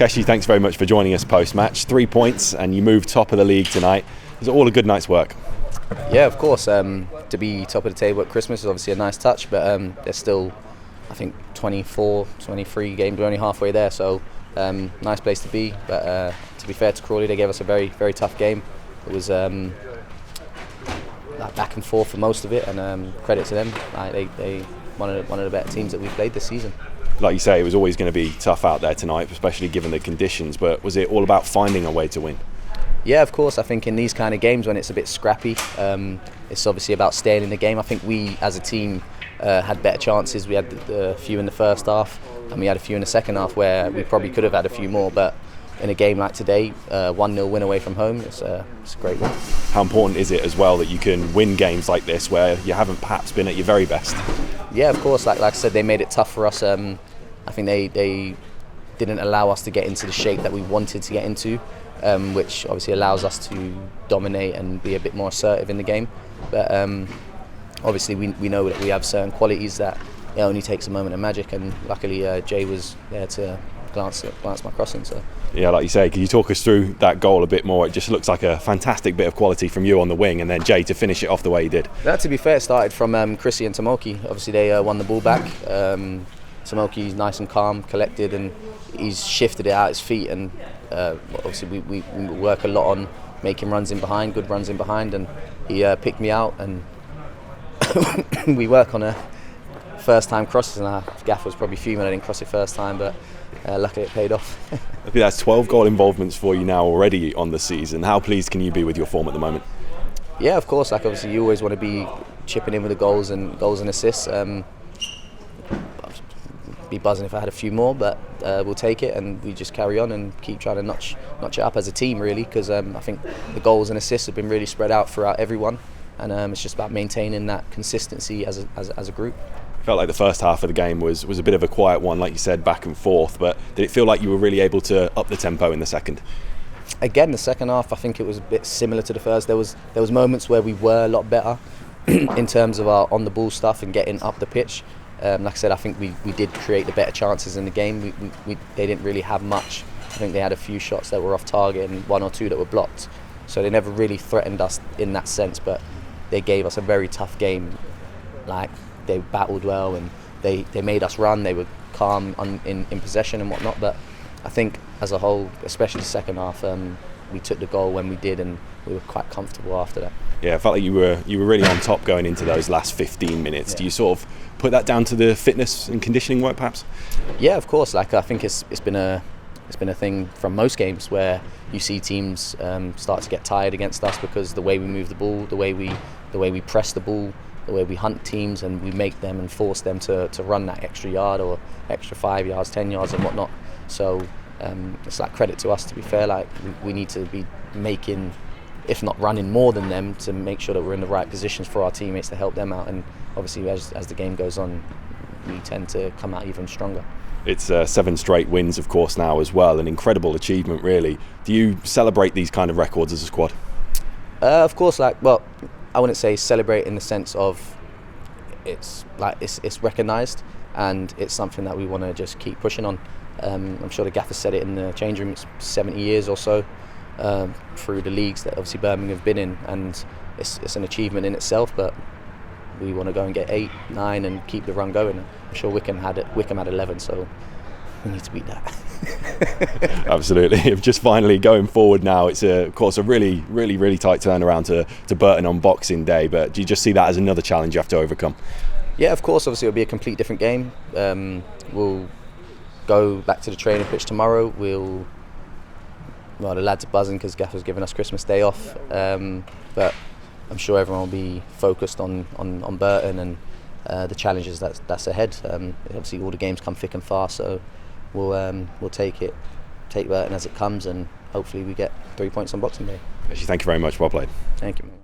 Keshi, thanks very much for joining us post-match. 3 points and you moved top of the league tonight. Is it all a good night's work? Yeah, of course. To be top of the table at Christmas is obviously a nice touch, but there's still, I think, 24, 23 games. We're only halfway there, so nice place to be. But to be fair to Crawley, they gave us a very, very tough game. It was back and forth for most of it, and credit to them. They one of the better teams that we've played this season. Like you say, it was always going to be tough out there tonight, especially given the conditions, but was it all about finding a way to win? Yeah, of course. I think in these kind of games when it's a bit scrappy, it's obviously about staying in the game. I think we as a team had better chances. We had a few in the first half and we had a few in the second half where we probably could have had a few more, but in a game like today, 1-0 win away from home, it's a great win. How important is it as well that you can win games like this where you haven't perhaps been at your very best? Yeah, of course. Like I said, they made it tough for us. I think they didn't allow us to get into the shape that we wanted to get into, which obviously allows us to dominate and be a bit more assertive in the game. But obviously we know that we have certain qualities that it only takes a moment of magic, and luckily Jay was there to glance my crossing. So. Yeah, like you say, can you talk us through that goal a bit more? It just looks like a fantastic bit of quality from you on the wing, and then Jay to finish it off the way he did. To be fair, it started from Chrissy and Tomoki. Obviously they won the ball back. Tomoki's nice and calm, collected, and he's shifted it out his feet, and obviously we work a lot on making runs in behind, good runs in behind, and he picked me out, and we work on a first time crosses, and our gaffer was probably fuming I didn't cross it first time, but luckily it paid off. I think that's 12 goal involvements for you now already on the season. How pleased can you be with your form at the moment? Yeah, of course. Like obviously you always want to be chipping in with the goals and assists. I'd be buzzing if I had a few more, but we'll take it and we just carry on and keep trying to notch it up as a team, really, because I think the goals and assists have been really spread out throughout everyone, and it's just about maintaining that consistency as a group. Felt like the first half of the game was a bit of a quiet one, like you said, back and forth, but did it feel like you were really able to up the tempo in the second? Again, the second half, I think it was a bit similar to the first. There was moments where we were a lot better in terms of our on the ball stuff and getting up the pitch. Like I said, I think we did create the better chances in the game. They didn't really have much. I think they had a few shots that were off target and one or two that were blocked. So they never really threatened us in that sense, but they gave us a very tough game. Like, they battled well and they made us run. They were calm in possession and whatnot, but I think as a whole, especially the second half, we took the goal when we did and we were quite comfortable after that. Yeah, I felt like you were really on top going into those last 15 minutes. Yeah. Do you sort of put that down to the fitness and conditioning work perhaps? Yeah, of course. Like I think it's been a thing from most games where you see teams start to get tired against us because the way we move the ball, the way we press the ball, the way we hunt teams and we make them and force them to run that extra yard or extra 5 yards, 10 yards and whatnot. So it's like credit to us, to be fair. Like we need to be making, if not running more than them, to make sure that we're in the right positions for our teammates to help them out. And obviously as the game goes on, we tend to come out even stronger. It's 7 straight wins, of course, now as well. An incredible achievement, really. Do you celebrate these kind of records as a squad? Of course, I wouldn't say celebrate in the sense of it's recognised and it's something that we want to just keep pushing on. I'm sure the gaffer said it in the change room. It's 70 years or so through the leagues that obviously Birmingham have been in, and it's an achievement in itself. But we want to go and get 8, 9 and keep the run going. I'm sure Wickham had 11, so we need to beat that. Absolutely. Just finally going forward now, it's of course a really, really, really tight turnaround to Burton on Boxing Day, but do you just see that as another challenge you have to overcome? Yeah, of course. Obviously it'll be a complete different game. We'll go back to the training pitch tomorrow. The lads are buzzing because Gaffer's given us Christmas Day off, but I'm sure everyone will be focused on Burton and the challenges that's ahead. Obviously all the games come thick and fast, so we'll take Burton as it comes, and hopefully we get 3 points on Boxing Day. Thank you very much. Well played. Thank you.